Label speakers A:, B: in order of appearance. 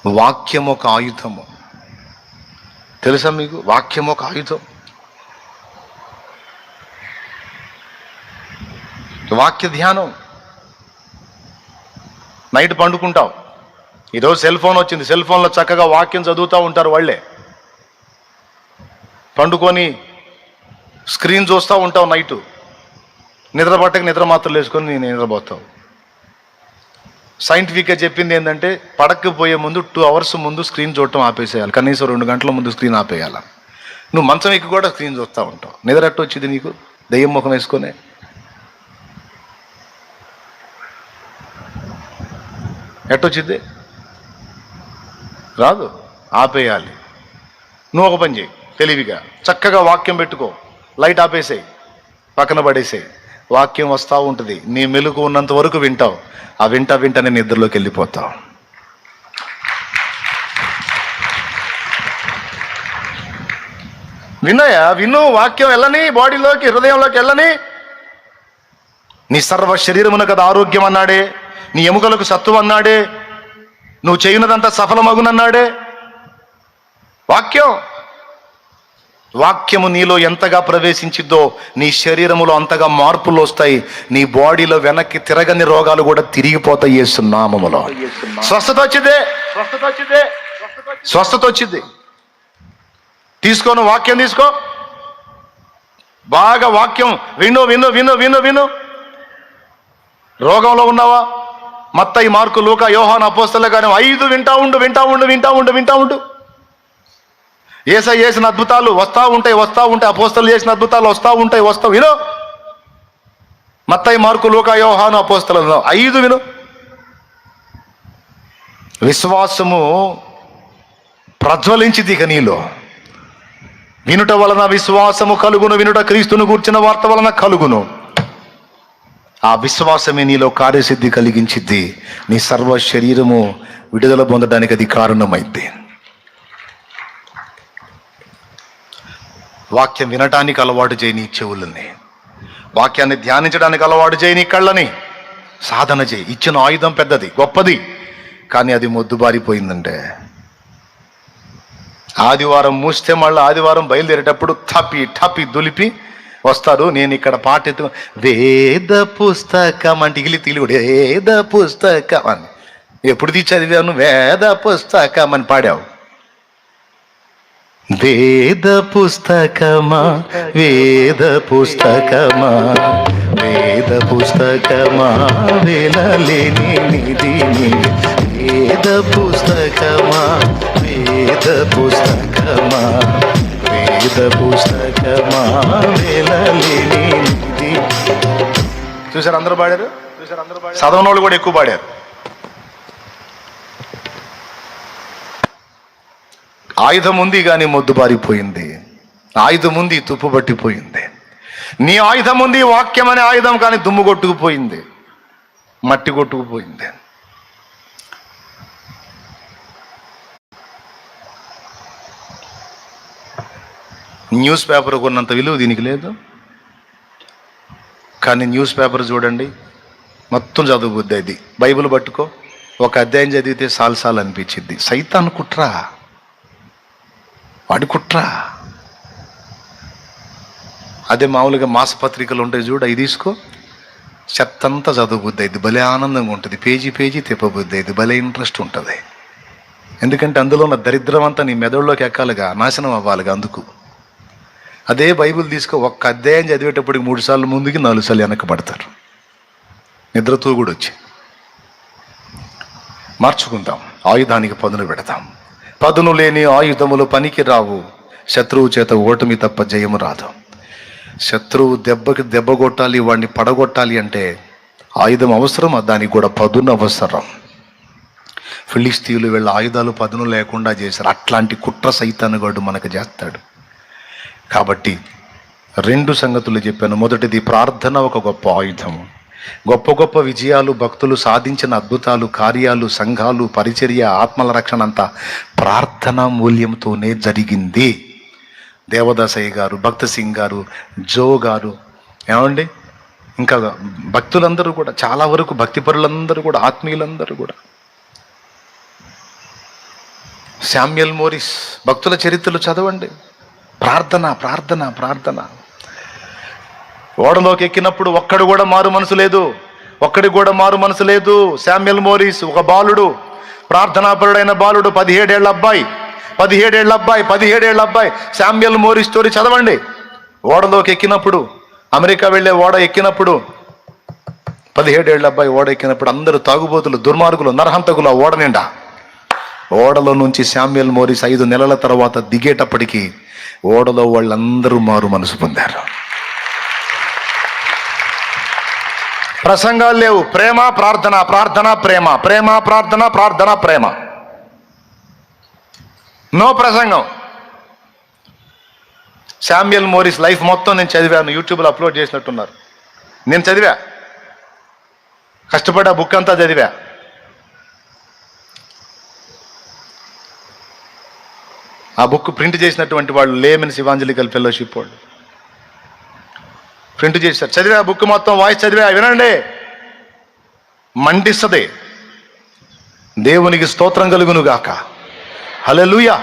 A: వాక్యం ఒక ఆయుధము. తెలుసా మీకు? వాక్యం ఒక ఆయుధం. వాక్య ధ్యానం. నైట్ పండుకుంటావు, ఈరోజు సెల్ ఫోన్ వచ్చింది, సెల్ ఫోన్లో చక్కగా వాక్యం చదువుతూ ఉంటారు వాళ్ళే. పండుకొని స్క్రీన్ చూస్తూ ఉంటావు, నైటు నిద్ర పట్టక నిద్ర మాత్రలు వేసుకొని నేను నిద్రపోతావు. సైంటిఫిక్గా చెప్పింది ఏంటంటే పడకపోయే ముందు 2 hours ముందు స్క్రీన్ చూడటం ఆపేసేయాలి, కనీసం 2 గంటల ముందు స్క్రీన్ ఆపేయాలి. నువ్వు మంచం ఎక్కి కూడా స్క్రీన్ చూస్తూ ఉంటావు. నిద్ర ఎట్ట వచ్చింది నీకు? దెయ్యం ముఖం వేసుకొని. ఎట్టొచ్చింది? రాదు, ఆపేయాలి. నువ్వు ఒక పని చేయి, తెలివిగా చక్కగా వాక్యం పెట్టుకో, లైట్ ఆపేసేయి, పక్కన పడేసేయి. వాక్యం వస్తూ ఉంటుంది, నీ మెలుగు ఉన్నంత వరకు వింటావు. ఆ వింటనే నిద్రలోకి వెళ్ళిపోతావు. విను వాక్యం వెళ్ళని, బాడీలోకి హృదయంలోకి వెళ్ళని. నీ సర్వ శరీరమున కదా ఆరోగ్యం అన్నాడే, నీ ఎముకలకు సత్తువ అన్నాడే, నువ్వు చేయనదంతా సఫలమగునన్నాడే. వాక్యము నీలో ఎంతగా ప్రవేశించిద్దో నీ శరీరములో అంతగా మార్పులు వస్తాయి. నీ బాడీలో వెనక్కి తిరగని రోగాలు కూడా తిరిగిపోతాయి యేసు నామములో. స్వస్థత వచ్చింది. తీసుకోను, వాక్యం తీసుకో, బాగా వాక్యం విను విను విను విను విను రోగంలో ఉన్నావా? మత్తయి, మార్కు, లూకా, యోహాను, అపోస్తలుల కానీ 5 వింటా ఉండు. యేసయ్య చేసిన అద్భుతాలు వస్తూ ఉంటాయి. అపోస్తలు చేసిన అద్భుతాలు వస్తూ ఉంటాయి. విను. మత్తయి, మార్కు, లూకా, యోహాను, అపోస్తలు 5 విను. విశ్వాసము ప్రజ్వలించింది ఇక నీలో. వినుట వలన విశ్వాసము కలుగును, వినుట క్రీస్తును గూర్చిన వార్త వలన కలుగును. ఆ విశ్వాసమే నీలో కార్యసిద్ధి కలిగించిద్ది. నీ సర్వ శరీరము విడుదల పొందడానికి అది కారణమైంది. వాక్యం వినటానికి అలవాటు చేయి నీ చెవులని, వాక్యాన్ని ధ్యానించడానికి అలవాటు చేయి నీ కళ్ళని. సాధన చేయి. ఇచ్చిన ఆయుధం పెద్దది, గొప్పది, కానీ అది మొద్దుబారిపోయిందంటే ఆదివారం మూస్తే మళ్ళీ ఆదివారం బయలుదేరేటప్పుడు ఠపి దులిపి వస్తారు. నేను ఇక్కడ పాట ఎత్తు, వేద పుస్తకం అంటే ఇగిలి వేద పుస్తకం అని ఎప్పుడు చదివాను? వేద పుస్తకం అని పాడావు. వేద పుస్తకమా వేద పుస్తకమా వేలలేని నిధిని, వేద పుస్తకమా వేలలేని నిధి. చూసారు? అందరూ పాడారు. చదవని వాళ్ళు కూడా ఎక్కువ పాడారు. ఆయుధం ఉంది కానీ మొద్దుబారిపోయింది. ఆయుధం ఉంది, తుప్పు పట్టిపోయింది. నీ ఆయుధం ఉంది, వాక్యం అనే ఆయుధం, కానీ దుమ్ము కొట్టుకుపోయింది, మట్టి కొట్టుకుపోయింది. న్యూస్ పేపర్ కొన్నంత విలువ దీనికి లేదు. కానీ న్యూస్ పేపర్ చూడండి, మొత్తం చదువుబుద్ది. అది బైబిల్ పట్టుకో, ఒక అధ్యాయం చదివితే సాలు అనిపించింది. సైతాన్ కుట్రా, వాడి కుట్రా. అదే మామూలుగా మాసపత్రికలు ఉంటాయి చూడు, అవి తీసుకో, చెత్తంతా చదువుబుద్ది అయింది, భలే ఆనందంగా ఉంటుంది. పేజీ తిప్పబుద్ది అయింది, భలే ఇంట్రెస్ట్ ఉంటుంది. ఎందుకంటే అందులో ఉన్న దరిద్రం అంతా నీ మెదడులోకి ఎక్కాలిగా, నాశనం అవ్వాలిగా. అందుకు అదే బైబిల్ తీసుకో, ఒక్క అధ్యాయం చదివేటప్పటికి 3 సార్లు ముందుకి 4 సార్లు వెనక్కి పడతారు. నిద్రతో కూడా వచ్చి మార్చుకుందాం. ఆయుధానికి పదును పెడతాం. పదును లేని ఆయుధములు పనికి రావు. శత్రువు చేత ఓటమి తప్ప జయము రాదు. శత్రువు దెబ్బ కొట్టాలి, వాడిని పడగొట్టాలి అంటే ఆయుధం అవసరం, దానికి కూడా పదును అవసరం. ఫిలిస్తీయులు వీళ్ళ ఆయుధాలు పదును లేకుండా చేశారు. అట్లాంటి కుట్ర సైతానుగాడు మనకు చేస్తాడు. కాబట్టి 2 సంగతులు చెప్పాను. మొదటిది, ప్రార్థన ఒక గొప్ప ఆయుధం. గొప్ప విజయాలు, భక్తులు సాధించిన అద్భుతాలు, కార్యాలు, సంఘాలు, పరిచర్య, ఆత్మల రక్షణ అంతా ప్రార్థనా మూల్యంతోనే జరిగింది. దేవదాసయ్య గారు, భక్త సింగ్ గారు, జో గారు, ఏమండి, ఇంకా భక్తులందరూ కూడా, చాలా వరకు భక్తిపరులందరూ కూడా, ఆత్మీయులందరూ కూడా శామ్యూయల్ మోరిస్, భక్తుల చరిత్రలు చదవండి. ప్రార్థన ప్రార్థన ప్రార్థన. ఓడలోకి ఎక్కినప్పుడు ఒక్కడు కూడా మారు మనసు లేదు, ఒక్కడికి కూడా మారు మనసు లేదు. శామ్యూయల్ మోరిస్ ఒక బాలుడు, ప్రార్థనాపరుడైన బాలుడు, 17 ఏళ్ల అబ్బాయి. శామ్యూయల్ మోరిస్ స్టోరీ చదవండి. ఓడలోకి ఎక్కినప్పుడు, అమెరికా వెళ్ళే ఓడ ఎక్కినప్పుడు, 17 ఏళ్ల అబ్బాయి ఓడ ఎక్కినప్పుడు అందరూ తాగుబోతులు, దుర్మార్గులు, నరహంతకులు ఆ ఓడ నిండా. ఓడలో నుంచి శామ్యూయల్ మోరిస్ 5 నెలల తర్వాత దిగేటప్పటికి ఓడలో వాళ్ళందరూ మారు మనసు పొందారు. ప్రసంగాలు లేవు, ప్రేమ ప్రార్థన, ప్రార్థన ప్రేమ, ప్రేమ ప్రార్థన, ప్రార్థన ప్రేమ. నో ప్రసంగం. శామ్యూయల్ మోరిస్ లైఫ్ మొత్తం నేను చదివాను, యూట్యూబ్లో అప్లోడ్ చేసినట్టున్నారు. నేను చదివా, కష్టపడి ఆ బుక్ అంతా చదివా. ఆ బుక్ ప్రింట్ చేసినటువంటి వాళ్ళు లేమెన్స్ ఇవాంజలికల్ ఫెలోషిప్ వాళ్ళు ప్రింట్ చేశారు. చదివా బుక్ మొత్తం, వాయిస్ చదివా. వినండి, మండిస్తుంది. దేవునికి స్తోత్రం కలుగును గాక. హల్లెలూయా.